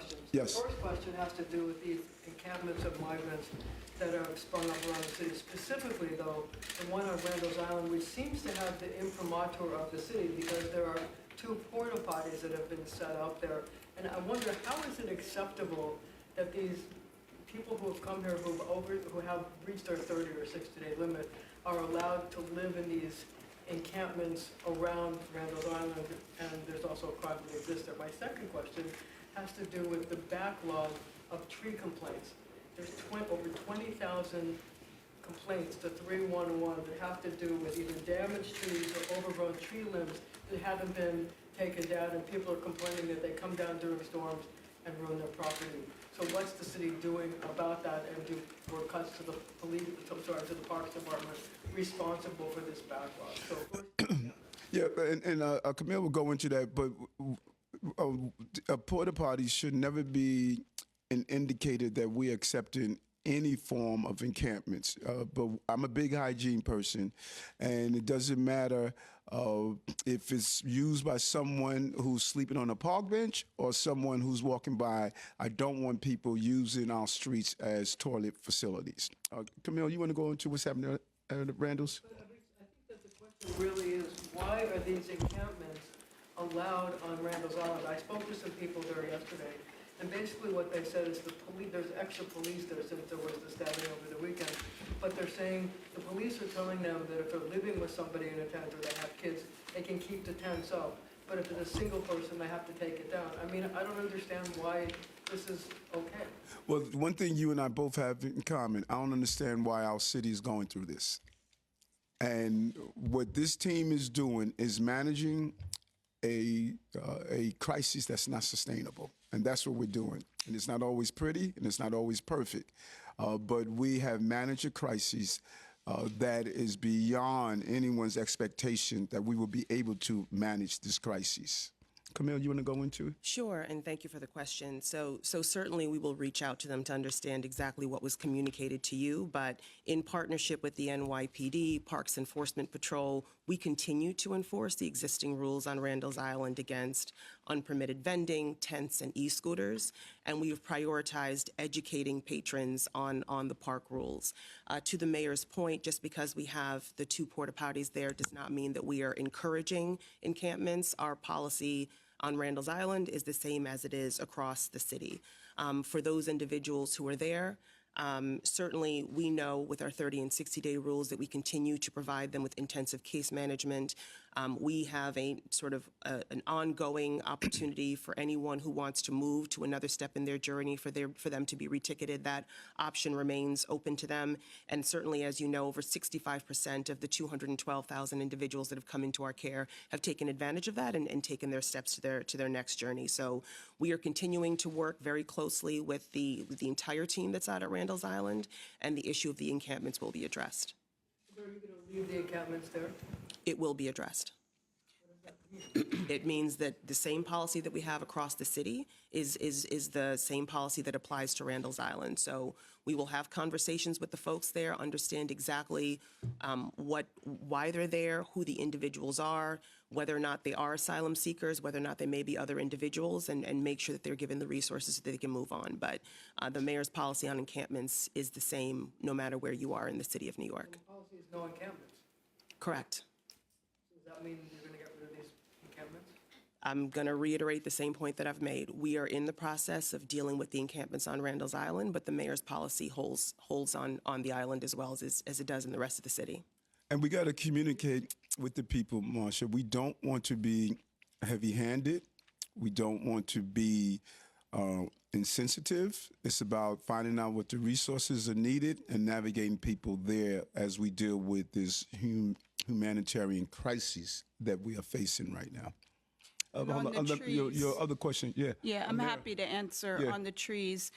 questions. Yes. The first question has to do with these encampments of migrants that are sprung up around the city. Specifically, though, the one on Randall's Island, which seems to have the imprimatur of the city because there are 2 porta potties that have been set up there. And I wonder, how is it acceptable that these people who have come here who have reached their 30 or 60-day limit are allowed to live in these encampments around Randall's Island, and there's also a crime that exists there. My second question has to do with the backlog of tree complaints. There's over 20,000 complaints to 311 that have to do with either damaged trees or overgrown tree limbs that haven't been taken down, and people are complaining that they come down during storms and ruin their property. So what's the city doing about that, and were cuts to the police, to the Parks Department responsible for this backlog? So first, Yeah, and Camille will go into that, but a porta potty should never be an indicator that we're accepting any form of encampments. But I'm a big hygiene person, and it doesn't matter if it's used by someone who's sleeping on a park bench or someone who's walking by. I don't want people using our streets as toilet facilities. Camille, you want to go into what's happening at Randall's? I think that the question really is, why are these encampments allowed on Randall's Island? I spoke to some people there yesterday, and basically what they said is there's extra police there since there was the stabbing over the weekend. But they're saying the police are telling them that if they're living with somebody in a tent or they have kids, they can keep the tents up. But if it's a single person, they have to take it down. I mean, I don't understand why this is okay. Well, one thing you and I both have in common, I don't understand why our city is going through this. And what this team is doing is managing a crisis that's not sustainable. And that's what we're doing. And it's not always pretty, and it's not always perfect. But we have managed a crisis that is beyond anyone's expectation that we will be able to manage this crisis. Camille, you want to go into it? Sure, and thank you for the question. So certainly we will reach out to them to understand exactly what was communicated to you, but in partnership with the NYPD, Parks Enforcement Patrol, we continue to enforce the existing rules on Randall's Island against unpermitted vending, tents, and e-scooters, and we have prioritized educating patrons on the park rules. To the mayor's point, just because we have the 2 porta potties there does not mean that we are encouraging encampments. Our policy on Randall's Island is the same as it is across the city. For those individuals who are there, certainly we know with our 30 and 60-day rules that we continue to provide them with intensive case management. We have a sort of an ongoing opportunity for anyone who wants to move to another step in their journey for them to be reticketed. That option remains open to them. And certainly, as you know, over 65% of the 212,000 individuals that have come into our care have taken advantage of that and taken their steps to their next journey. So we are continuing to work very closely with the entire team that's out at Randall's Island, and the issue of the encampments will be addressed. Are you going to leave the encampments there? It will be addressed. It means that the same policy that we have across the city is the same policy that applies to Randall's Island. So we will have conversations with the folks there, understand exactly why they're there, who the individuals are, whether or not they are asylum seekers, whether or not they may be other individuals, and make sure that they're given the resources so that they can move on. But the mayor's policy on encampments is the same no matter where you are in the city of New York. The policy is no encampments. Correct. So does that mean you're going to get rid of these encampments? I'm going to reiterate the same point that I've made. We are in the process of dealing with the encampments on Randall's Island, but the mayor's policy holds on the island as well as it does in the rest of the city. And we got to communicate with the people, Marsha. We don't want to be heavy-handed. We don't want to be insensitive. It's about finding out what the resources are needed and navigating people there as we deal with this humanitarian crisis that we are facing right now. On the trees, your other question, yeah. Yeah, I'm happy to answer Yeah. on the trees.